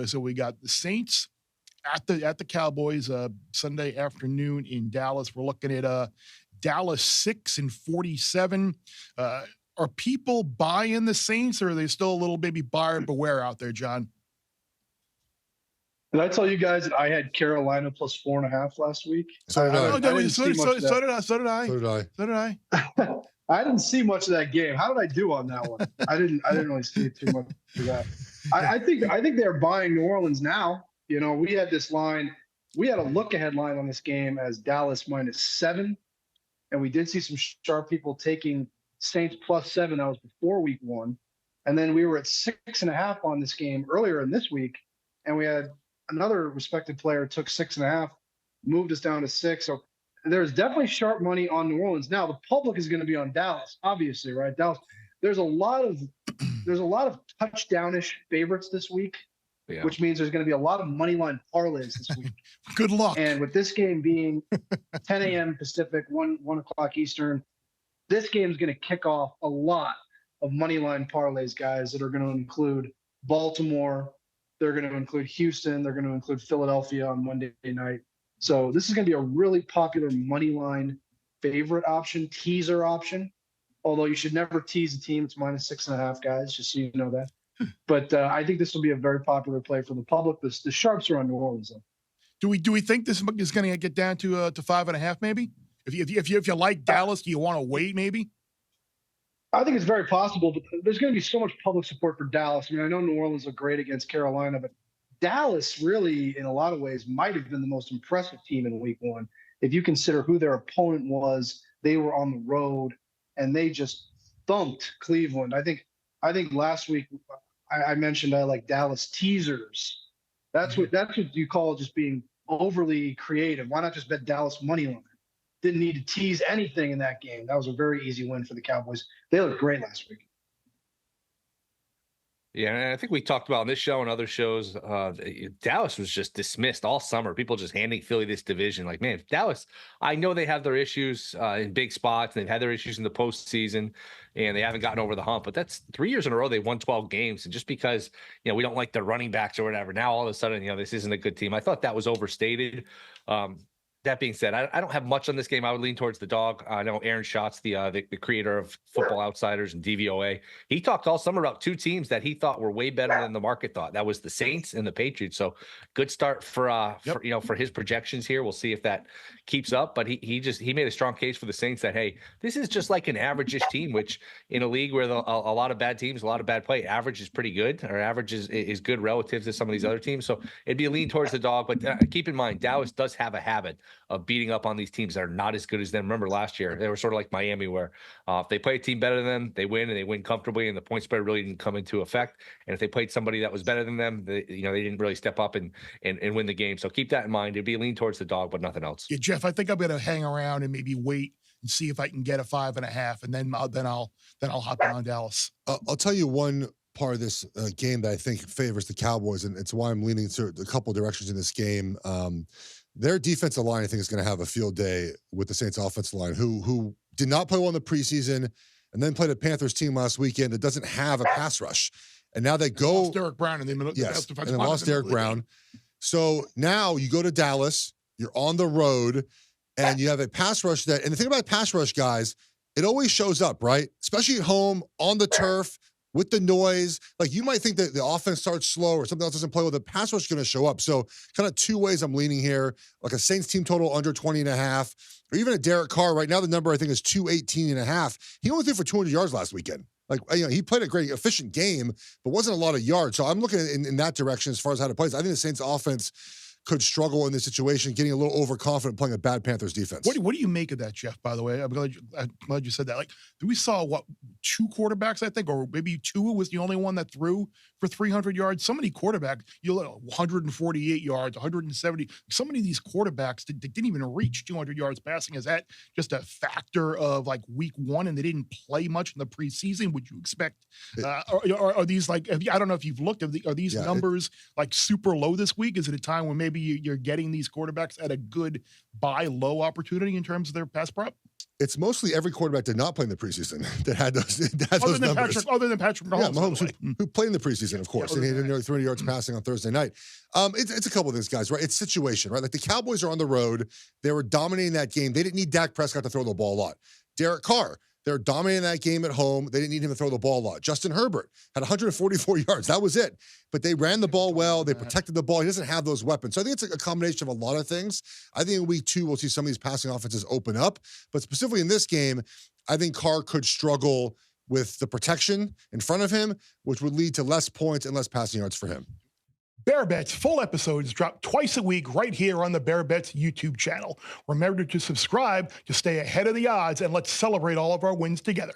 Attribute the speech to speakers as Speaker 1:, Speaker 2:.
Speaker 1: So we got the Saints at the Cowboys Sunday afternoon in Dallas. We're looking at Dallas 6-47. Are people buying the Saints, or are they still a little maybe buyer beware out there, John?
Speaker 2: Did I tell you guys that I had Carolina plus 4.5 last week?
Speaker 1: So did I.
Speaker 2: I didn't see much of that game. How did I do on that one? I didn't really see too much of that. I think they're buying New Orleans now. You know, we had this line. We had a look-ahead line on this game as Dallas -7, and we did see some sharp people taking Saints +7. That was before week 1. And then we were at 6.5 on this game earlier in this week, and we had another respected player took 6.5, moved us down to 6. So there's definitely sharp money on New Orleans. Now the public is going to be on Dallas, obviously, right? Dallas. There's a lot of touchdown-ish favorites this week, which means there's going to be a lot of money line parlays this week.
Speaker 1: Good luck.
Speaker 2: And with this game being 10 a.m. Pacific, 1 o'clock Eastern, this game is going to kick off a lot of money line parlays, guys, that are going to include Baltimore. They're going to include Houston. They're going to include Philadelphia on Monday night. So this is going to be a really popular money line favorite option, teaser option. Although you should never tease a team. It's -6.5, guys, just so you know that. But I think this will be a very popular play for the public. The sharps are on New Orleans, though.
Speaker 1: Do we think this is going to get down to 5.5 maybe? If you like Dallas, do you want to wait maybe?
Speaker 2: I think it's very possible, but there's going to be so much public support for Dallas. I mean, I know New Orleans looked great against Carolina, but Dallas really, in a lot of ways, might have been the most impressive team in week 1. If you consider who their opponent was, they were on the road, and they just thumped Cleveland. I think last week I mentioned I like Dallas teasers. That's what you call just being overly creative. Why not just bet Dallas money line? Didn't need to tease anything in that game. That was a very easy win for the Cowboys. They looked great last week.
Speaker 3: Yeah, and I think we talked about on this show and other shows, Dallas was just dismissed all summer. People just handing Philly this division. Like, man, Dallas, I know they have their issues in big spots, and they've had their issues in the postseason, and they haven't gotten over the hump. But that's 3 years in a row they won 12 games. And just because, we don't like the running backs or whatever, now all of a sudden, this isn't a good team. I thought that was overstated. That being said, I don't have much on this game. I would lean towards the dog. I know Aaron Schatz, the creator of Football Outsiders and DVOA, he talked all summer about 2 teams that he thought were way better than the market thought. That was the Saints and the Patriots. So good start for his projections here. We'll see if that keeps up. But he made a strong case for the Saints that, hey, this is just like an average-ish team, which in a league where a lot of bad teams, a lot of bad play, average is pretty good, or average is good relative to some of these other teams. So it'd be a lean towards the dog. But keep in mind, Dallas does have a habit of beating up on these teams that are not as good as them. Remember last year, they were sort of like Miami, where if they play a team better than them, they win, and they win comfortably, and the point spread really didn't come into effect. And if they played somebody that was better than them, they didn't really step up and win the game. So keep that in mind. It'd be a lean towards the dog, but nothing else.
Speaker 1: Yeah, Geoff, I think I'm going to hang around and maybe wait and see if I can get a 5.5, and then I'll hop in on Dallas.
Speaker 4: I'll tell you one part of this game that I think favors the Cowboys, and it's why I'm leaning to a couple directions in this game. Their defensive line, I think, is going to have a field day with the Saints offensive line, who did not play well in the preseason and then played a Panthers team last weekend that doesn't have a pass rush. And now they lost
Speaker 1: Derek Brown in the middle.
Speaker 4: Yes, and they lost Derek Brown. So now you go to Dallas, you're on the road, and you have a pass rush and the thing about pass rush, guys, it always shows up, right? Especially at home, on the turf, with the noise. Like, you might think that the offense starts slow or something else doesn't play well. The pass rush is going to show up. So kind of 2 ways I'm leaning here, like a Saints team total under 20.5, or even a Derek Carr. Right now, the number I think is 218.5. He only threw for 200 yards last weekend. Like, he played a great, efficient game, but wasn't a lot of yards. So I'm looking in that direction as far as how to play. I think the Saints offense could struggle in this situation, getting a little overconfident playing a bad Panthers defense.
Speaker 1: What do you make of that, Geoff, by the way? I'm glad you said that. Like, we saw, 2 quarterbacks, I think, or maybe Tua was the only one that threw for 300 yards. So many quarterbacks, 148 yards, 170. So many of these quarterbacks didn't even reach 200 yards passing. Is that just a factor of, like, week 1 and they didn't play much in the preseason? Would you expect, are these, like, I don't know if you've looked, are these numbers, like, super low this week? Is it a time when maybe you're getting these quarterbacks at a good buy low opportunity in terms of their pass prop?
Speaker 4: it's mostly every quarterback did not play in the preseason that had those numbers.
Speaker 1: Other than Patrick Mahomes.
Speaker 4: Yeah, Mahomes, who played in the preseason, of course, and he had nearly 300 yards passing on Thursday night. It's a couple of things, guys, right? It's situation, right? Like the Cowboys are on the road. They were dominating that game. They didn't need Dak Prescott to throw the ball a lot. Derek Carr, they're dominating that game at home. They didn't need him to throw the ball a lot. Justin Herbert had 144 yards. That was it. But they ran the ball well. They protected the ball. He doesn't have those weapons. So I think it's a combination of a lot of things. I think in week 2, we'll see some of these passing offenses open up. But specifically in this game, I think Carr could struggle with the protection in front of him, which would lead to less points and less passing yards for him.
Speaker 1: Bear Bets full episodes drop twice a week right here on the Bear Bets YouTube channel. Remember to subscribe to stay ahead of the odds, and let's celebrate all of our wins together.